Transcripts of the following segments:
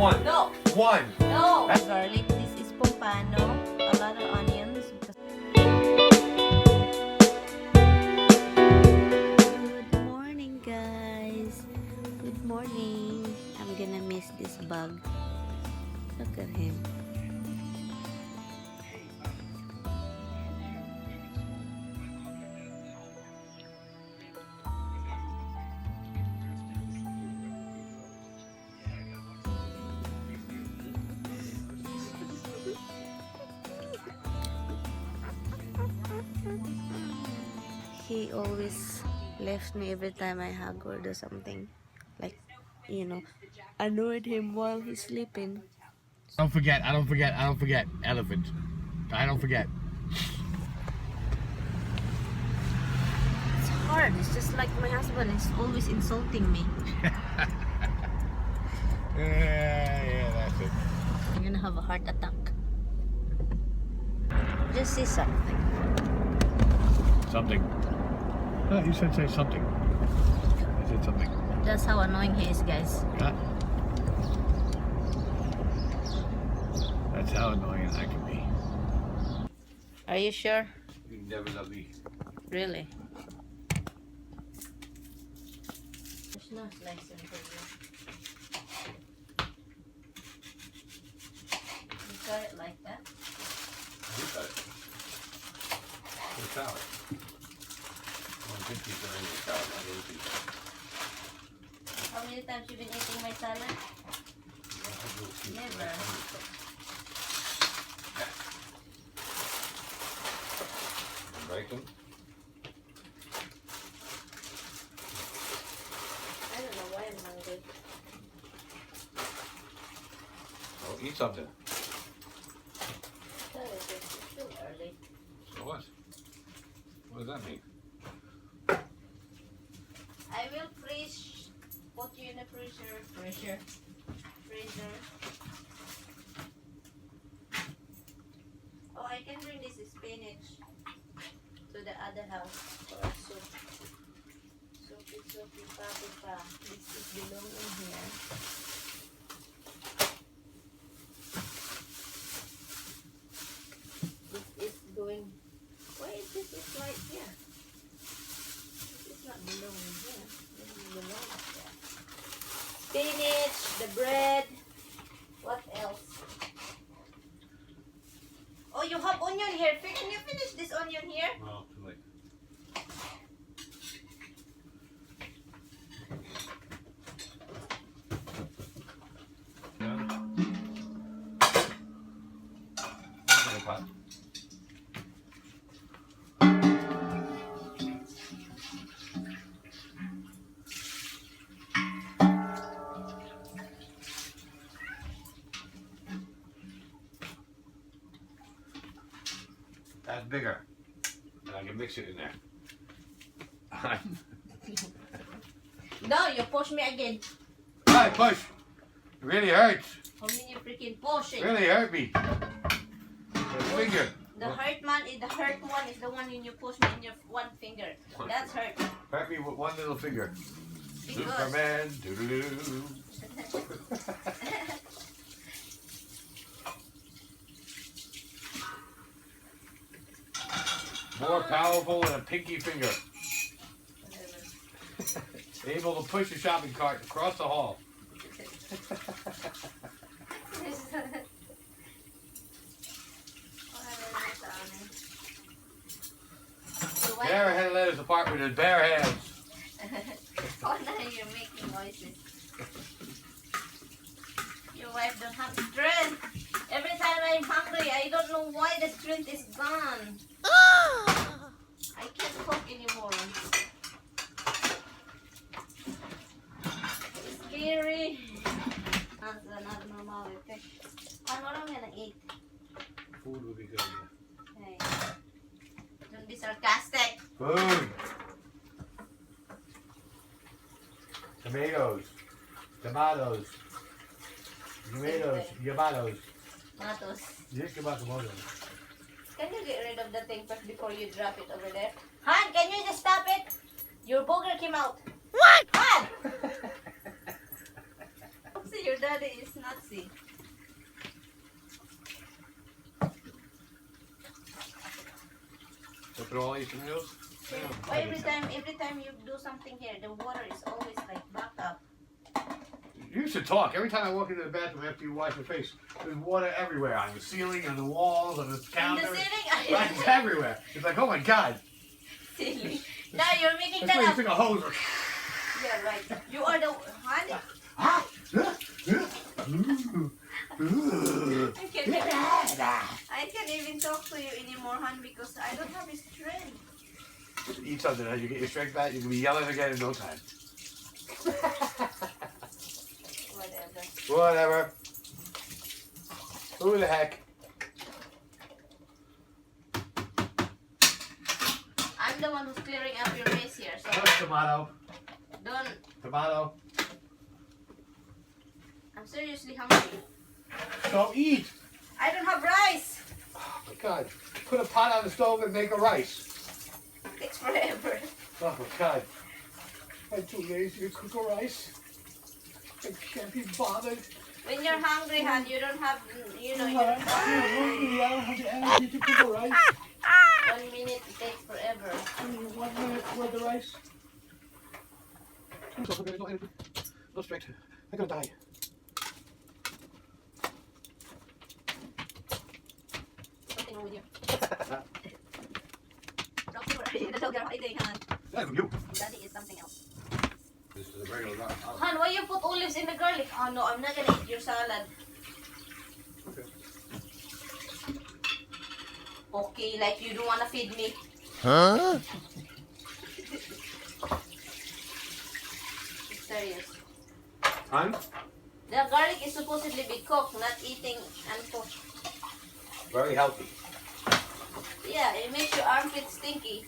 one. No. One. No. Garlic. This is pompano. A lot of onions. Good morning, guys. Good morning. I'm gonna miss this bug. Look at him. He always left me every time I hug or do something. Like, annoyed him while he's sleeping. I don't forget. Elephant. I don't forget. It's hard. It's just like my husband is always insulting me. Yeah, that's it. I'm gonna have a heart attack. Just say something. Something. No, you said say something. I said something. That's how annoying he is, guys. Huh? That's how annoying I can be. Are you sure? You never love me. Really? There's no slicer for you. You cut it like that? You cut it. The salad. Well, good piece of the salad, not little piece. How many times you been eating my salad? Never. Break them. I don't know why I'm hungry. Oh, eat something. It's too early. So what? What does that mean? I will put you in the freezer. Oh, I can bring this spinach to the other house for soup. Soupy, pa. This is belong in here. This is going. Why is this right here? It's not belonging here. This is belonging there. Spinach, the bread. What else? Oh, you have onion here. Can you finish this onion here? No, too late. That's bigger. And I can mix it in there. No, you push me again. Hi, push. It really hurts. How many freaking push It it? really hurt me. The finger. The hurt one is the one when you push me in your one finger. That's hurt. Hurt me with one little finger. Because Superman. Doo-doo-doo. More powerful than a pinky finger. Able to push a shopping cart across the hall. Bear had to let us apart with his bare hands. Oh, now you're making noises. Your wife don't have strength. Every time I'm hungry, I don't know why the strength is gone. I can't cook anymore. It's scary. That's not normal. Okay. And what I'm gonna eat? Food would be good. Okay. Don't be sarcastic. Food. Tomatoes. Tomatoes. Matos. Yes, tomatoes. Can you get rid of the thing first before you drop it over there? Han, can you just stop it? Your booger came out. What? Han! See, your daddy is nutsy. these tomatoes. Why every time you do something here, the water is always like backed up. You should talk. Every time I walk into the bathroom after you wash your face, there's water everywhere. On the ceiling, on the walls, on the counter. On the ceiling? Right, it's everywhere. It's like, oh my God. Ceiling. Now you're making That's why you that up. took a hose. Yeah, right. You are the honey. I can't even talk to you anymore, hon, because I don't have strength. Eat something as you get your strength back. You can be yelling again in no time. Whatever. Who the heck? I'm the one who's clearing up your mess here, so Tomato. don't. Tomato. I'm seriously hungry. So eat. I don't have rice. Oh my God. Put a pot on the stove and make a rice. Takes forever. Oh my God. I'm too lazy to cook a rice. I can't be bothered. When you're hungry, hon, you don't have, you know, I you're don't have the energy to cook a rice. 1 minute it takes forever. 1 minute for the rice. No strength. I'm gonna die. Something wrong with you. Don't you're hiding, hon. That's from you. Daddy is something else. This is a regular garlic. Hon, why you put olives in the garlic? Oh no, I'm not gonna eat your salad. Okay. Okay, like you don't wanna feed me. Huh? It's serious. Hon? The garlic is supposedly be cooked, not eating uncooked. Very healthy. Yeah, it makes your armpits stinky.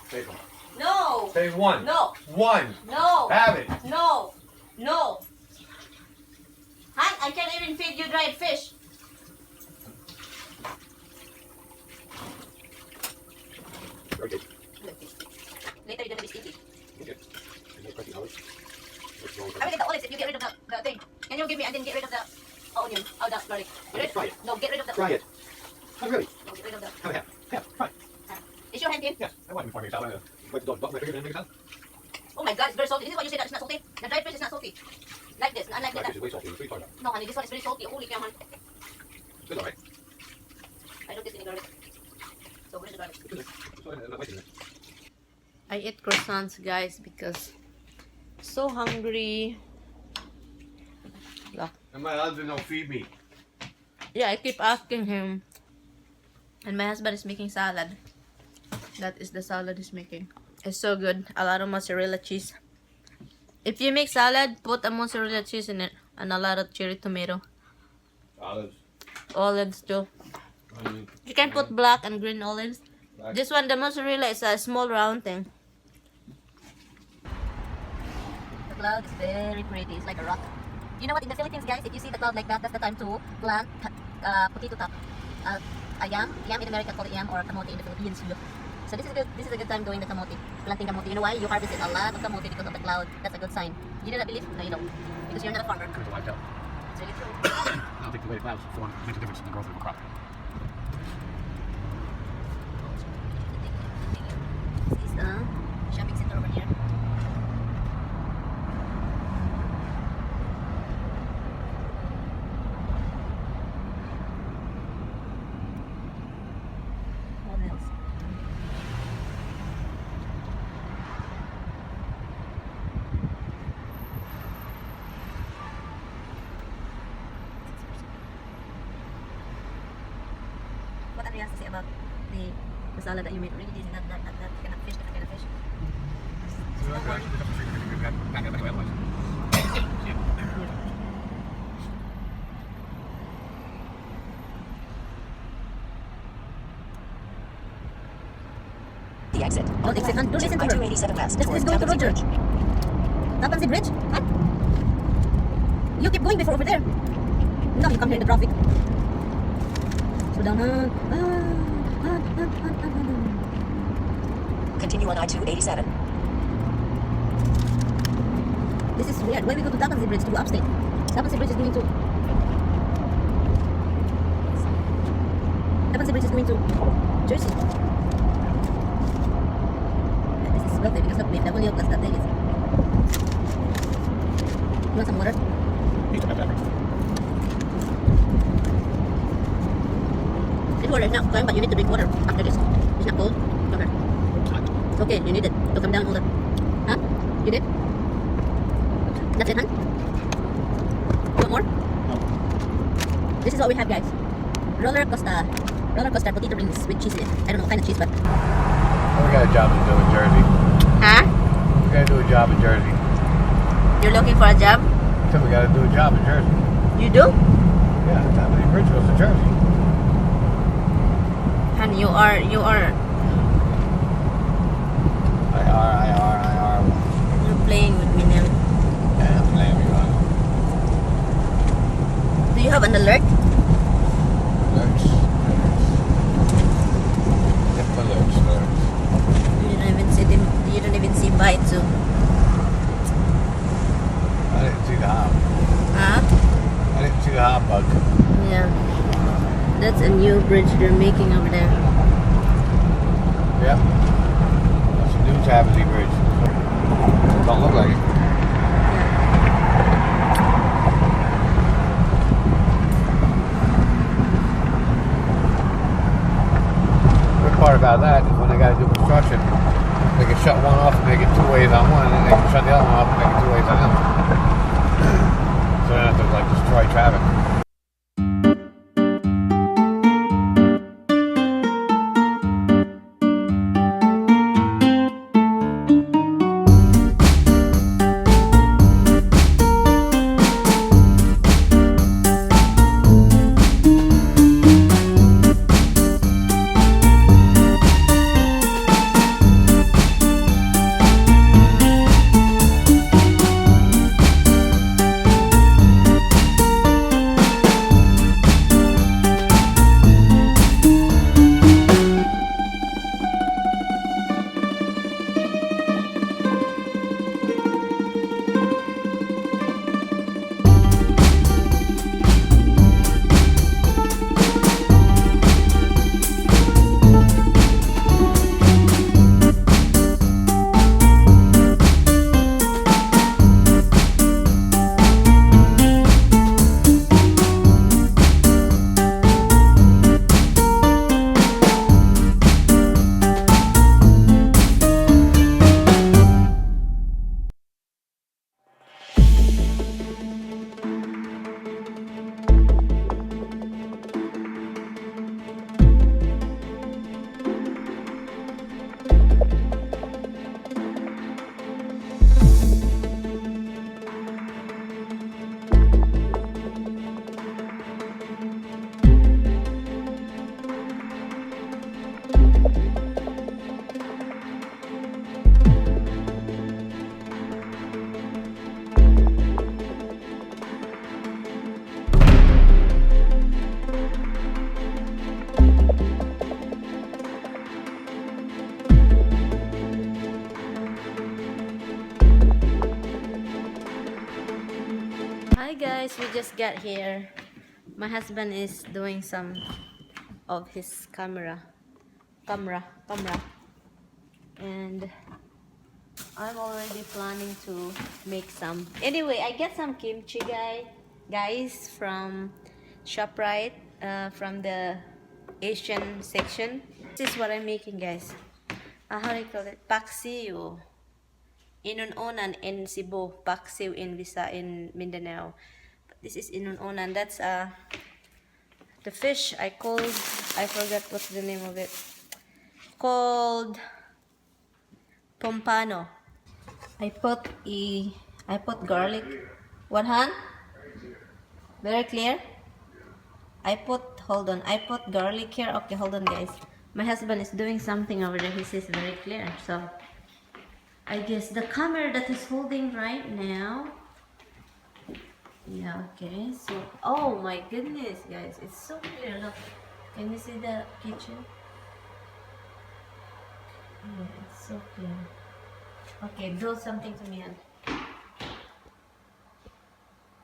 Take one. No! Take one. No! One. No! Have it. No! No! Han, I can't even feed you dried fish. Very good. Later you're gonna be stinky. Okay. I will get the olives if you get rid of the thing. Can you give me and then get rid of the onion? Oh, the garlic. Try it. No, get rid of the... Try it. Oh, really? No, get rid of the... Have a half. Half. Try. Is your hand in? Yes. I want it before I make salad. Like the dog, my finger and make it out. Oh my god, it's very salty. This is why you say that it's not salty. The dried fish is not salty. Like this, unlike Right, that. this is way salty. It's way farther. No, honey, this one is very salty. Holy cow, hon. It's alright. I don't taste any garlic. So where's the garlic? It's in there. So, not wasting it. I ate croissants, guys, because so hungry. Look. And my husband don't feed me. Yeah, I keep asking him. And my husband is making salad. That is the salad he's making. It's so good. A lot of mozzarella cheese. If you make salad, put a mozzarella cheese in it. And a lot of cherry tomato. Olives. Olives too. Onion. You can put black and green olives. Black. This one, the mozzarella, is a small round thing. The cloud is very pretty. It's like a rock. You know what? In the Philippines, guys, if you see the cloud like that, that's the time to plant potato top. A yam. Yam in America called yam or kamote in the Philippines. So this is a good time doing the kamote. Planting kamote. You know why? You harvested a lot of kamote because of the cloud. That's a good sign. You do not believe? No, you don't. Because you're not a farmer. It's wiped out. It's really true. I don't think the way the clouds form makes a difference in the growth of a crop. This is the shopping center over here. What else? What Andrea has to say about the salad that you made? Really, this is not that kind of fish, different kind of fish. So that's actually the difference between the back and the way otherwise. The exit. Don't exit, don't listen to her. 287 west. Let's towards go to the Tapansi road. Church. Tapansi Bridge? What? You keep going before over there. No, you come here in the traffic. Slow down. Continue on I-287. This is weird. Why we go to Tapansi Bridge to go upstate? Tapansi Bridge is going to... Tapansi Bridge is going to Jersey. Healthy because of BW plus that thing is. You want some water? Need to have pepper. This water is not fine, but you need to drink water after this. It's not cold. Okay. It's okay, you need it to come down older. Huh? You did? That's it, huh? You want more? No. This is what we have, guys. Roller coaster potato rings with cheese in it. I don't know what kind of cheese, but. We got a job to do in Jersey. Huh? We gotta do a job in Jersey. You're looking for a job? So we gotta do a job in Jersey. You do? Yeah, that many bridge goes to Jersey. And you are. I are. You're playing with me now. Yeah, I'm playing with you. Do you have an alert? Alerts. Yep, alerts. You don't even see them. You don't even see bites. So. I didn't see the hop. Huh? I didn't see the hop bug. Yeah. That's a new bridge they're making over there. Yep. That's a new Tabazi bridge. Don't look like it. Good part about that is when they got to do construction, they can shut one off and make it two ways on one, and then they can shut the other one off and make it two ways on the other. So they don't have to like destroy traffic. Hi guys, we just got here. My husband is doing some of his camera, and I'm already planning to make some. Anyway, I get some kimchi guys from ShopRite, from the Asian section. This is what I'm making, guys. How do you call it? Paksiw. Inunonan in Cebu, Paksiw in Visa in Mindanao. This is inunonan. That's the fish I forgot what's the name of it. Called pompano. I put garlic. What, Han? Very clear? I put garlic here. Okay, hold on guys. My husband is doing something over there. He says very clear. So I guess the camera that he's holding right now. Yeah, okay. So, oh my goodness, guys. It's so clear. Look. Can you see the kitchen? Yeah, it's so clear. Okay, do something to me, Ann.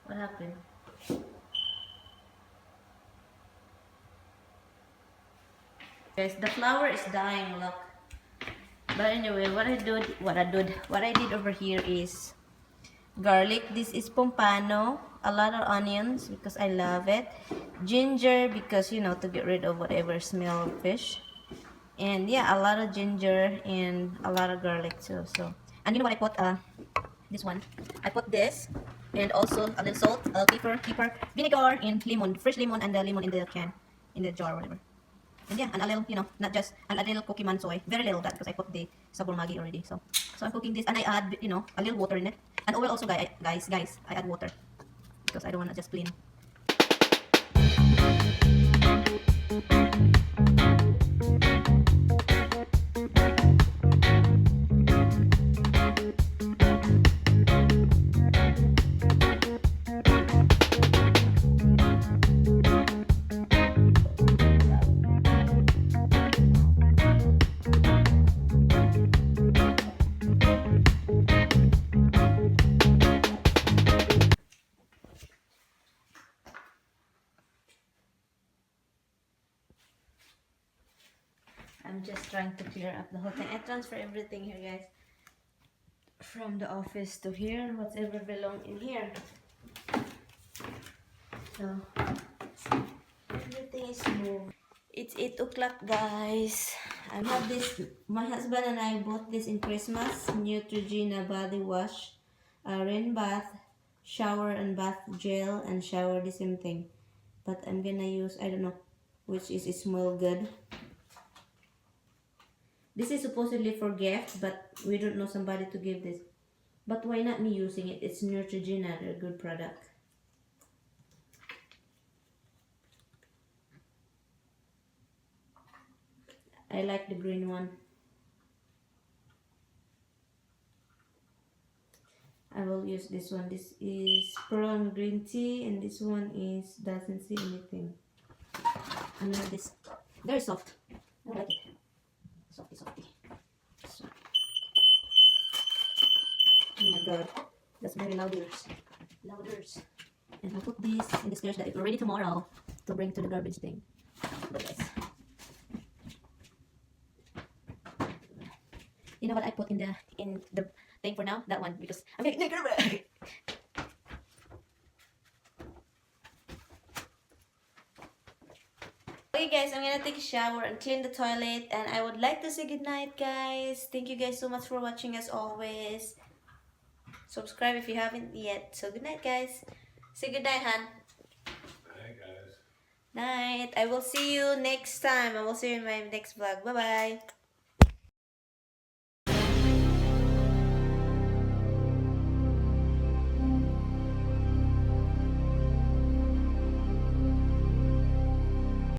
What happened? Guys, the flower is dying, look. But anyway, what I did over here is garlic. This is pompano, a lot of onions because I love it. Ginger because you know to get rid of whatever smell of fish. And yeah, a lot of ginger and a lot of garlic too. So, and you know what I put? This one. I put this and also a little salt, pepper, vinegar, and lemon, fresh lemon, and the lemon in the can, in the jar, whatever. And yeah, and a little, you know, not just and a little cookie man soy, very little that because I put the sabor magi already. So I'm cooking this and I add, you know, a little water in it, and oil also, guys. I add water because I don't want to just plain. I'm just trying to clear up the whole thing. I transfer everything here, guys, from the office to here, whatever belong in here. So everything is moved. It's 8 o'clock, guys. I have this. My husband and I bought this in Christmas. Neutrogena body wash, rain bath, shower and bath gel, and shower the same thing. But I'm gonna use, I don't know which is smell good. This is supposedly for gift, but we don't know somebody to give this. But why not me using it? It's Neutrogena, they're a good product. I like the green one. I will use this one. This is pearl and green tea, and this one is doesn't see anything. And now this very soft. I like it. Softy. So. Oh my god, that's very louders. And I'll put this in the stairs that it's ready tomorrow to bring to the garbage thing. But yes. You know what I put in the thing for now? That one because I'm getting nervous. Okay guys, I'm gonna take a shower and clean the toilet, and I would like to say goodnight, guys. Thank you guys so much for watching as always. Subscribe if you haven't yet. So good night, guys. Say good night, Han. Hey guys. Night. I will see you next time. I will see you in my next vlog. Bye bye.